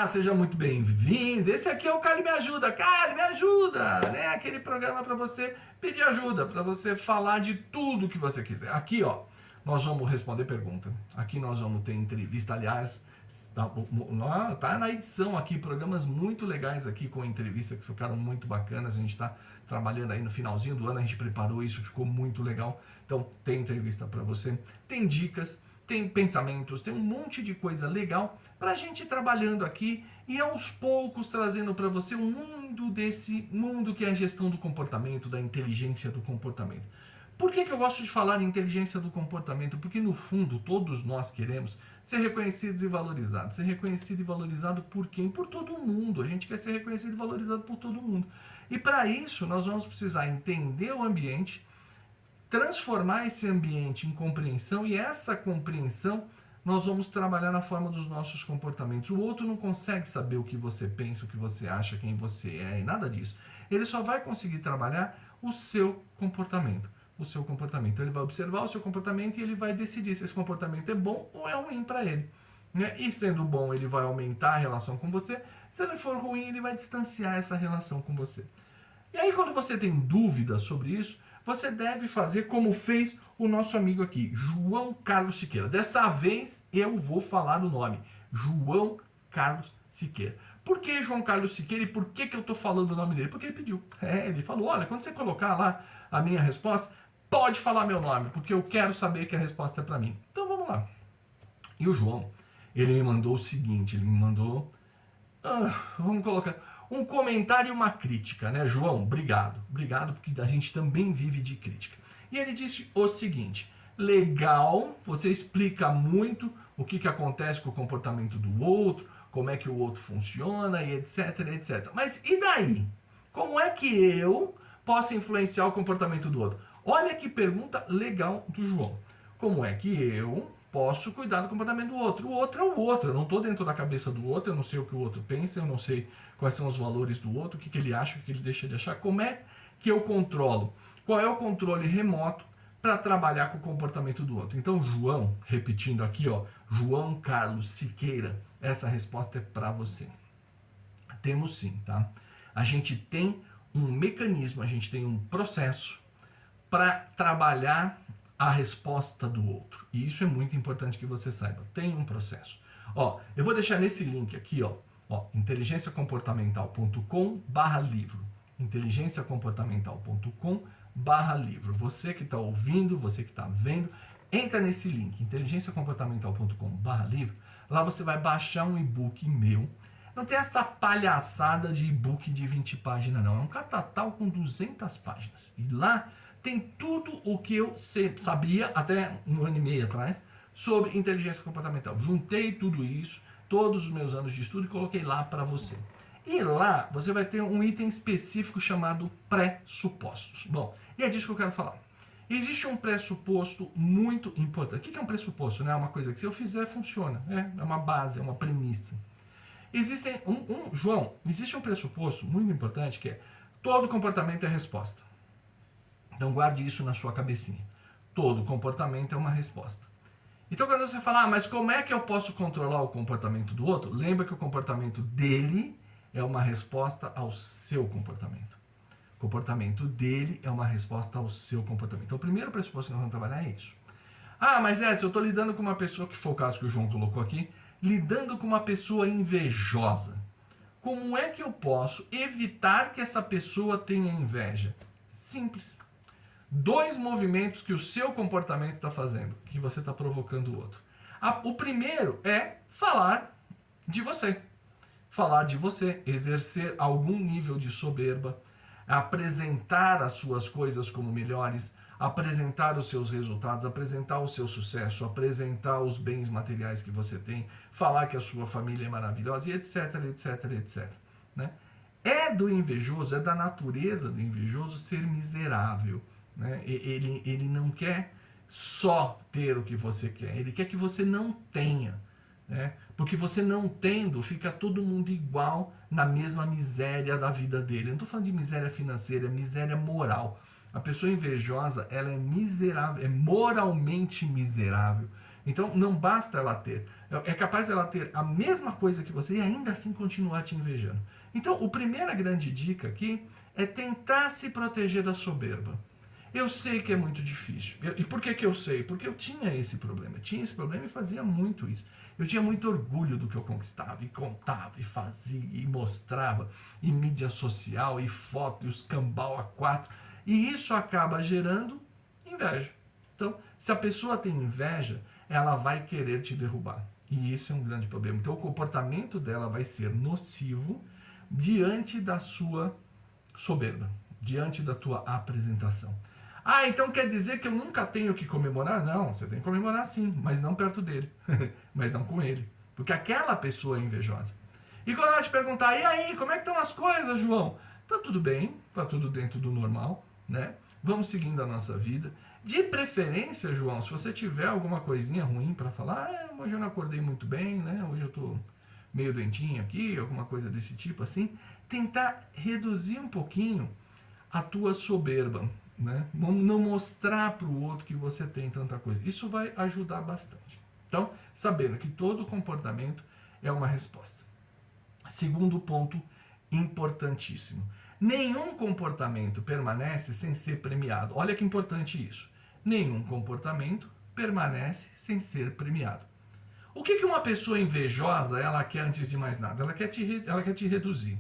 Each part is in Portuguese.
Olá, seja muito bem-vindo. Esse aqui é o Cali Me Ajuda. Cali Me Ajuda, né? Aquele programa para você pedir ajuda, para você falar de tudo que você quiser. Aqui, ó, nós vamos responder pergunta. Aqui nós vamos ter entrevista, aliás, tá na edição aqui, programas muito legais aqui com entrevista que ficaram muito bacanas. A gente está trabalhando aí no finalzinho do ano, a gente preparou isso, ficou muito legal. Então, tem entrevista para você, tem dicas, tem pensamentos, tem um monte de coisa legal para a gente ir trabalhando aqui e aos poucos trazendo para você um mundo desse mundo que é a gestão do comportamento, da inteligência do comportamento. Por que eu gosto de falar em inteligência do comportamento? Porque no fundo todos nós queremos ser reconhecidos e valorizados. Ser reconhecido e valorizado por quem? Por todo mundo. A gente quer ser reconhecido e valorizado por todo mundo. E para isso nós vamos precisar entender o ambiente, transformar esse ambiente em compreensão, e essa compreensão nós vamos trabalhar na forma dos nossos comportamentos. O outro não consegue saber o que você pensa, o que você acha, quem você é e nada disso. Ele só vai conseguir trabalhar o seu comportamento. O seu comportamento. Ele vai observar o seu comportamento e ele vai decidir se esse comportamento é bom ou é ruim para ele. E sendo bom, ele vai aumentar a relação com você. Se ele for ruim, ele vai distanciar essa relação com você. E aí, quando você tem dúvidas sobre isso, você deve fazer como fez o nosso amigo aqui, João Carlos Siqueira. Dessa vez eu vou falar o nome, João Carlos Siqueira. Por que João Carlos Siqueira e por que eu estou falando o nome dele? Porque ele pediu. Ele falou, olha, quando você colocar lá a minha resposta, pode falar meu nome, porque eu quero saber que a resposta é para mim. Então vamos lá. E o João, ele me mandou o seguinte, ele me mandou, vamos colocar, um comentário e uma crítica, né, João? Obrigado. Obrigado, porque a gente também vive de crítica. E ele disse o seguinte, legal, você explica muito o que acontece com o comportamento do outro, como é que o outro funciona e etc, etc. Mas e daí? Como é que eu posso influenciar o comportamento do outro? Olha que pergunta legal do João. Como é que eu posso cuidar do comportamento do outro? O outro é o outro, eu não estou dentro da cabeça do outro, eu não sei o que o outro pensa, eu não sei quais são os valores do outro, o que ele acha, o que ele deixa de achar. Como é que eu controlo? Qual é o controle remoto para trabalhar com o comportamento do outro? Então, João, repetindo aqui, ó, João Carlos Siqueira, essa resposta é para você. Temos sim, tá? A gente tem um mecanismo, a gente tem um processo para trabalhar a resposta do outro. E isso é muito importante que você saiba. Tem um processo. Ó, eu vou deixar nesse link aqui, ó inteligenciacomportamental.com/livro. inteligenciacomportamental.com/livro. Você que está ouvindo, você que está vendo, entra nesse link, inteligenciacomportamental.com/livro. Lá você vai baixar um e-book meu. Não tem essa palhaçada de e-book de 20 páginas, não. É um catatal com 200 páginas. E lá tem tudo o que eu sabia até um ano e meio atrás sobre inteligência comportamental. Juntei tudo isso, todos os meus anos de estudo, e coloquei lá para você. E lá você vai ter um item específico chamado pressupostos. Bom, e é disso que eu quero falar. Existe um pressuposto muito importante. O que é um pressuposto? É uma coisa que se eu fizer funciona. É uma base, é uma premissa. Existe existe um pressuposto muito importante que é todo comportamento é resposta. Então guarde isso na sua cabecinha. Todo comportamento é uma resposta. Então quando você fala, mas como é que eu posso controlar o comportamento do outro? Lembra que o comportamento dele é uma resposta ao seu comportamento. O comportamento dele é uma resposta ao seu comportamento. Então o primeiro pressuposto que nós vamos trabalhar é isso. Mas Edson, eu estou lidando com uma pessoa, que foi o caso que o João colocou aqui, lidando com uma pessoa invejosa. Como é que eu posso evitar que essa pessoa tenha inveja? Simples. 2 movimentos que o seu comportamento está fazendo, que você está provocando o outro. O primeiro é falar de você. Falar de você, exercer algum nível de soberba, apresentar as suas coisas como melhores, apresentar os seus resultados, apresentar o seu sucesso, apresentar os bens materiais que você tem, falar que a sua família é maravilhosa e etc, etc, etc. Né? É do invejoso, é da natureza do invejoso ser miserável. Né? Ele não quer só ter o que você quer, ele quer que você não tenha. Né? Porque você não tendo, fica todo mundo igual na mesma miséria da vida dele. Eu não estou falando de miséria financeira, é miséria moral. A pessoa invejosa, ela é miserável, é moralmente miserável. Então não basta ela ter, É capaz dela ter a mesma coisa que você e ainda assim continuar te invejando. Então, a primeira grande dica aqui é tentar se proteger da soberba. Eu sei que é muito difícil. E por que eu sei? Porque eu tinha esse problema. Eu tinha esse problema e fazia muito isso. Eu tinha muito orgulho do que eu conquistava, e contava, e fazia, e mostrava, e mídia social, e foto, e os cambau a quatro. E isso acaba gerando inveja. Então, se a pessoa tem inveja, ela vai querer te derrubar. E isso é um grande problema. Então, o comportamento dela vai ser nocivo diante da sua soberba, diante da tua apresentação. Ah, então quer dizer que eu nunca tenho que comemorar? Não, você tem que comemorar sim, mas não perto dele, mas não com ele, porque aquela pessoa é invejosa. E quando ela te perguntar, e aí, como é que estão as coisas, João? Tá tudo bem, tá tudo dentro do normal, né? Vamos seguindo a nossa vida. De preferência, João, se você tiver alguma coisinha ruim para falar, hoje eu não acordei muito bem, né? Hoje eu tô meio doentinho aqui, alguma coisa desse tipo assim, tentar reduzir um pouquinho a tua soberba, né? Não mostrar para o outro que você tem tanta coisa. Isso vai ajudar bastante. Então, sabendo que todo comportamento é uma resposta. Segundo ponto importantíssimo. Nenhum comportamento permanece sem ser premiado. Olha que importante isso. Nenhum comportamento permanece sem ser premiado. O que uma pessoa invejosa ela quer antes de mais nada? Ela quer te reduzir.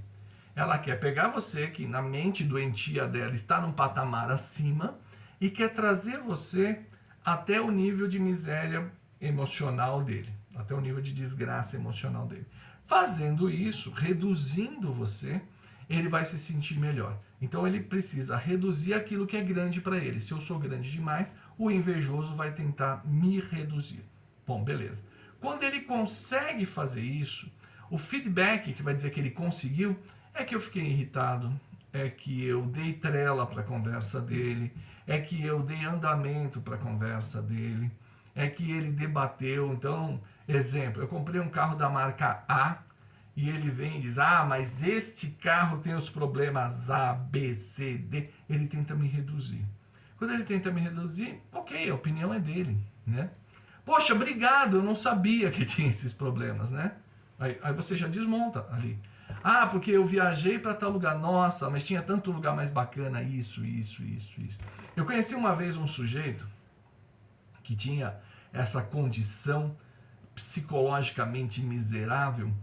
Ela quer pegar você, que na mente doentia dela está num patamar acima, e quer trazer você até o nível de miséria emocional dele, até o nível de desgraça emocional dele. Fazendo isso, reduzindo você, ele vai se sentir melhor. Então ele precisa reduzir aquilo que é grande para ele. Se eu sou grande demais, o invejoso vai tentar me reduzir. Bom, beleza. Quando ele consegue fazer isso, o feedback que vai dizer que ele conseguiu é que eu fiquei irritado, é que eu dei trela para a conversa dele, é que eu dei andamento para a conversa dele, é que ele debateu. Então, exemplo, eu comprei um carro da marca A e ele vem e diz, mas este carro tem os problemas A, B, C, D. Ele tenta me reduzir. Quando ele tenta me reduzir, ok, a opinião é dele, né? Poxa, obrigado, eu não sabia que tinha esses problemas, né? Aí você já desmonta ali. Porque eu viajei para tal lugar. Nossa, mas tinha tanto lugar mais bacana, isso. Eu conheci uma vez um sujeito que tinha essa condição psicologicamente miserável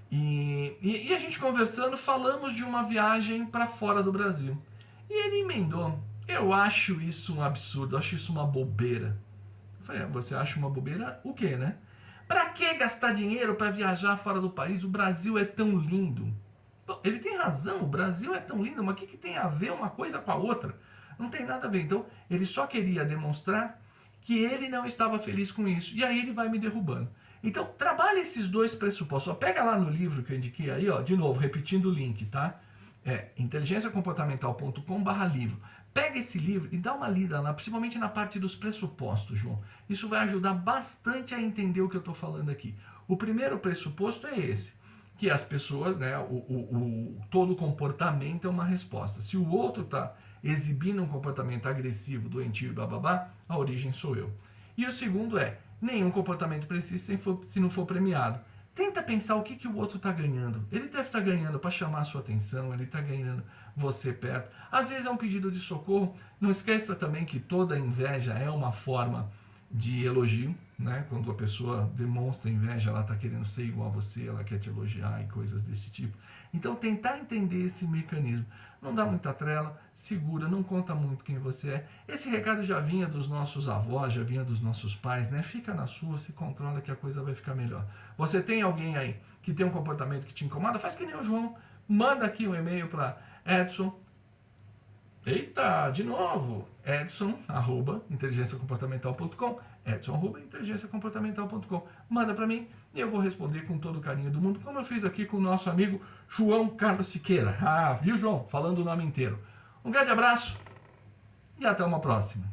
e a gente conversando, falamos de uma viagem para fora do Brasil. E ele emendou, eu acho isso um absurdo, eu acho isso uma bobeira. Eu falei, você acha uma bobeira o quê, né? Pra que gastar dinheiro para viajar fora do país? O Brasil é tão lindo. Bom, ele tem razão, o Brasil é tão lindo, mas o que tem a ver uma coisa com a outra? Não tem nada a ver. Então, ele só queria demonstrar que ele não estava feliz com isso. E aí ele vai me derrubando. Então, trabalhe esses dois pressupostos. Pega lá no livro que eu indiquei aí, de novo, repetindo o link, tá? inteligenciacomportamental.com/livro. Pega esse livro e dá uma lida lá, principalmente na parte dos pressupostos, João. Isso vai ajudar bastante a entender o que eu estou falando aqui. O primeiro pressuposto é esse, que as pessoas, né, todo comportamento é uma resposta. Se o outro está exibindo um comportamento agressivo, doentio, bababá, a origem sou eu. E o segundo é, nenhum comportamento precisa se não for premiado. Tenta pensar o que o outro está ganhando. Ele deve estar ganhando para chamar a sua atenção, ele está ganhando você perto. Às vezes é um pedido de socorro. Não esqueça também que toda inveja é uma forma de elogio, né? Quando a pessoa demonstra inveja, ela está querendo ser igual a você, ela quer te elogiar e coisas desse tipo. Então, tentar entender esse mecanismo. Não dá muita trela, segura, não conta muito quem você é. Esse recado já vinha dos nossos avós, já vinha dos nossos pais, né? Fica na sua, se controla que a coisa vai ficar melhor. Você tem alguém aí que tem um comportamento que te incomoda? Faz que nem o João. Manda aqui um e-mail para Edson. Eita, de novo. Edson@inteligenciacomportamental.com. Edson@inteligenciacomportamental.com. Manda para mim e eu vou responder com todo o carinho do mundo, como eu fiz aqui com o nosso amigo João Carlos Siqueira. Viu, João? Falando o nome inteiro. Um grande abraço e até uma próxima.